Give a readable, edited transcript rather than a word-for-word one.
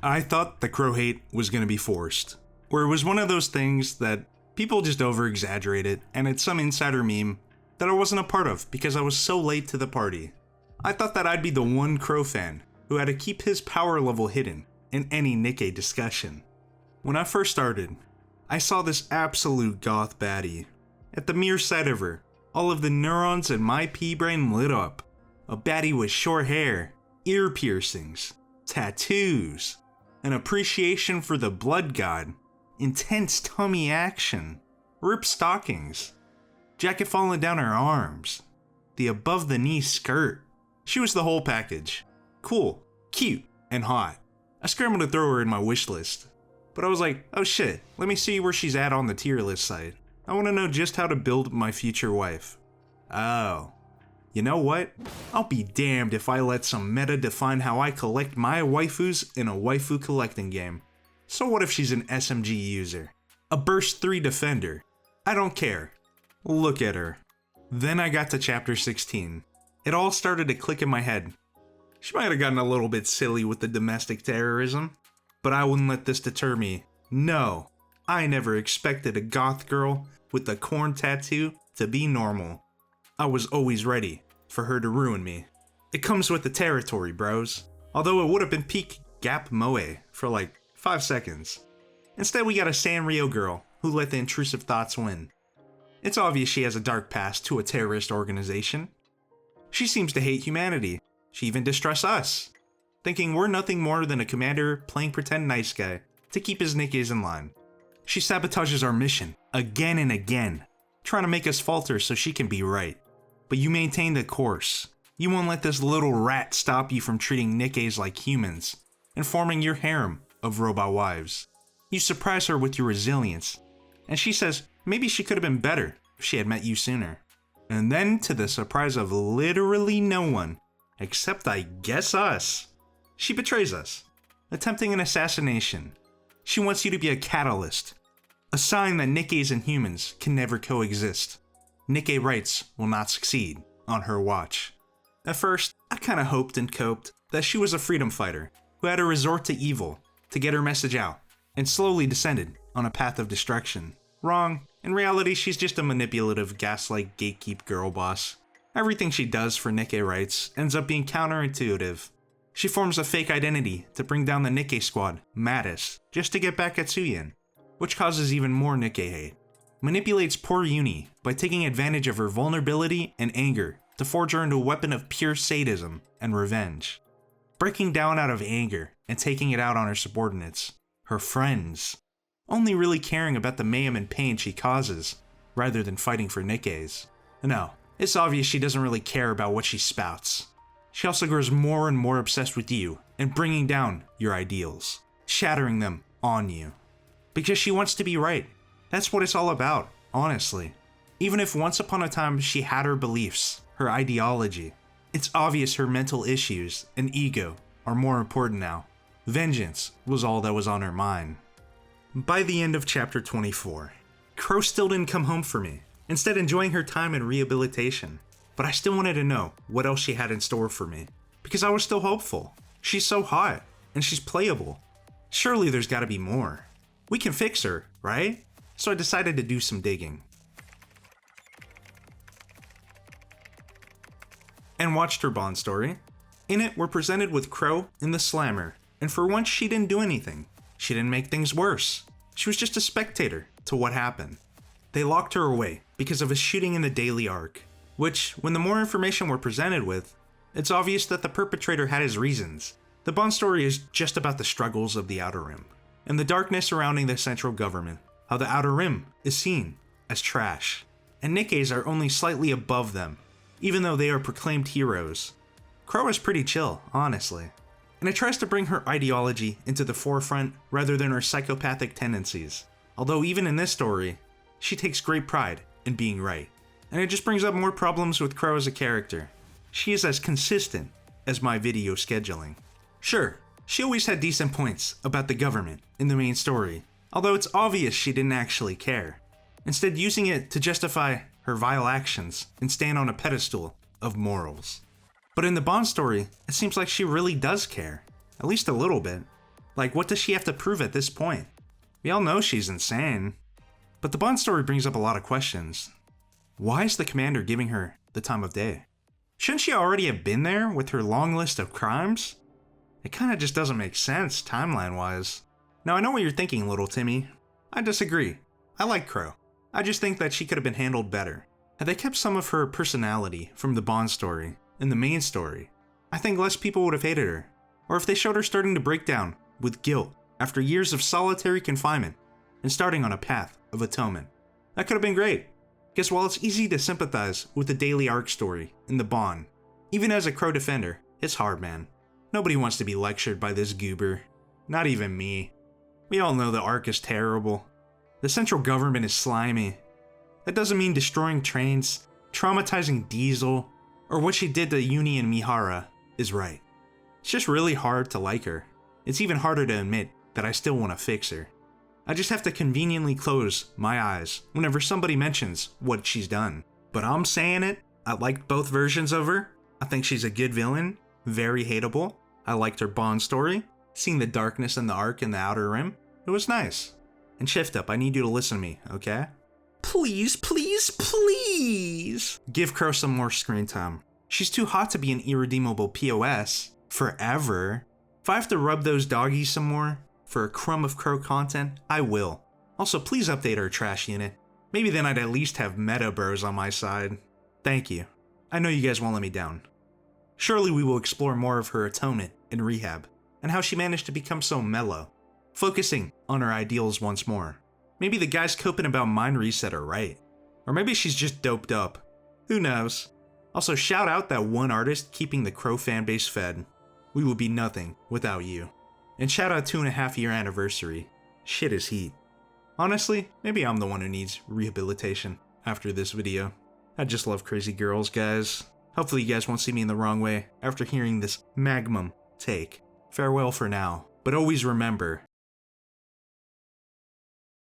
I thought the Crow hate was gonna be forced, or it was one of those things that people just over-exaggerated and it's some insider meme that I wasn't a part of because I was so late to the party. I thought that I'd be the one Crow fan who had to keep his power level hidden in any NIKKE discussion. When I first started, I saw this absolute goth baddie. At the mere sight of her, all of the neurons in my pea-brain lit up. A baddie with short hair, ear piercings, tattoos, an appreciation for the blood god, intense tummy action, ripped stockings, jacket falling down her arms, the above-the-knee skirt. She was the whole package. Cool, cute, and hot. I scrambled to throw her in my wish list, but I was like, oh shit, let me see where she's at on the tier list site. I want to know just how to build my future wife. Oh. You know what? I'll be damned if I let some meta define how I collect my waifus in a waifu collecting game. So what if she's an SMG user? A burst 3 defender? I don't care. Look at her. Then I got to chapter 16. It all started to click in my head. She might have gotten a little bit silly with the domestic terrorism, but I wouldn't let this deter me. No, I never expected a goth girl with a corn tattoo to be normal. I was always ready for her to ruin me. It comes with the territory, bros. Although it would have been peak Gap Moe for like 5 seconds. Instead, we got a Sanrio girl who let the intrusive thoughts win. It's obvious she has a dark past to a terrorist organization. She seems to hate humanity. She even distrusts us, thinking we're nothing more than a commander playing pretend nice guy to keep his NIKKEs in line. She sabotages our mission again and again, trying to make us falter so she can be right. But you maintain the course. You won't let this little rat stop you from treating NIKKEs like humans and forming your harem of robot wives. You surprise her with your resilience, and she says maybe she could have been better if she had met you sooner. And then, to the surprise of literally no one, except I guess us, she betrays us, attempting an assassination. She wants you to be a catalyst, a sign that NIKKEs and humans can never coexist. NIKKE rights will not succeed on her watch. At first, I kinda hoped and coped that she was a freedom fighter who had to resort to evil to get her message out, and slowly descended on a path of destruction. Wrong. In reality, she's just a manipulative, gaslight, gatekeep girl boss. Everything she does for NIKKE rights ends up being counterintuitive. She forms a fake identity to bring down the NIKKE squad, Mattis, just to get back at Tsuyin, which causes even more NIKKE hate. Manipulates poor Uni by taking advantage of her vulnerability and anger to forge her into a weapon of pure sadism and revenge. Breaking down out of anger and taking it out on her subordinates, her friends, only really caring about the mayhem and pain she causes, rather than fighting for NIKKEs. No, it's obvious she doesn't really care about what she spouts. She also grows more and more obsessed with you and bringing down your ideals, shattering them on you. Because she wants to be right. That's what it's all about, honestly. Even if once upon a time she had her beliefs, her ideology, it's obvious her mental issues and ego are more important now. Vengeance was all that was on her mind. By the end of chapter 24, Crow still didn't come home for me, instead enjoying her time in rehabilitation. But I still wanted to know what else she had in store for me, because I was still hopeful. She's so hot, and she's playable. Surely there's gotta be more. We can fix her, right? So I decided to do some digging. And watched her Bond story. In it, we're presented with Crow in the Slammer, and for once she didn't do anything. She didn't make things worse. She was just a spectator to what happened. They locked her away because of a shooting in the daily arc, which, when the more information we're presented with, it's obvious that the perpetrator had his reasons. The Bond story is just about the struggles of the Outer Rim, and the darkness surrounding the central government, how the Outer Rim is seen as trash, and NIKKEs are only slightly above them, even though they are proclaimed heroes. Crow is pretty chill, honestly, and it tries to bring her ideology into the forefront rather than her psychopathic tendencies. Although even in this story, she takes great pride in being right. And it just brings up more problems with Crow as a character. She is as consistent as my video scheduling. Sure, she always had decent points about the government in the main story, although it's obvious she didn't actually care, instead using it to justify her vile actions and stand on a pedestal of morals. But in the Bond story, it seems like she really does care, at least a little bit. Like, what does she have to prove at this point? We all know she's insane. But the Bond story brings up a lot of questions. Why is the commander giving her the time of day? Shouldn't she already have been there with her long list of crimes? It kinda just doesn't make sense timeline-wise. Now I know what you're thinking, little Timmy. I disagree. I like Crow. I just think that she could have been handled better. Had they kept some of her personality from the Bond story in the main story, I think less people would have hated her. Or if they showed her starting to break down with guilt after years of solitary confinement and starting on a path of atonement. That could have been great. Because while it's easy to sympathize with the daily arc story in the Bond, even as a Crow defender, it's hard, man. Nobody wants to be lectured by this goober. Not even me. We all know the arc is terrible. The central government is slimy. That doesn't mean destroying trains, traumatizing Diesel, or what she did to Uni and Mihara is right. It's just really hard to like her. It's even harder to admit that I still want to fix her. I just have to conveniently close my eyes whenever somebody mentions what she's done. But I'm saying it, I liked both versions of her. I think she's a good villain, very hateable. I liked her Bond story, seeing the darkness in the arc in the Outer Rim. It was nice. And Shift Up, I need you to listen to me, okay? Please, please, please! Give Crow some more screen time. She's too hot to be an irredeemable POS. Forever. If I have to rub those doggies some more for a crumb of Crow content, I will. Also, please update our trash unit. Maybe then I'd at least have meta bros on my side. Thank you. I know you guys won't let me down. Surely we will explore more of her atonement and rehab, and how she managed to become so mellow, focusing on her ideals once more. Maybe the guys coping about Mind Reset are right. Or maybe she's just doped up. Who knows? Also, shout out that one artist keeping the Crow fanbase fed. We would be nothing without you. And shout out 2.5-year anniversary. Shit is heat. Honestly, maybe I'm the one who needs rehabilitation after this video. I just love crazy girls, guys. Hopefully you guys won't see me in the wrong way after hearing this magnum take. Farewell for now, but always remember,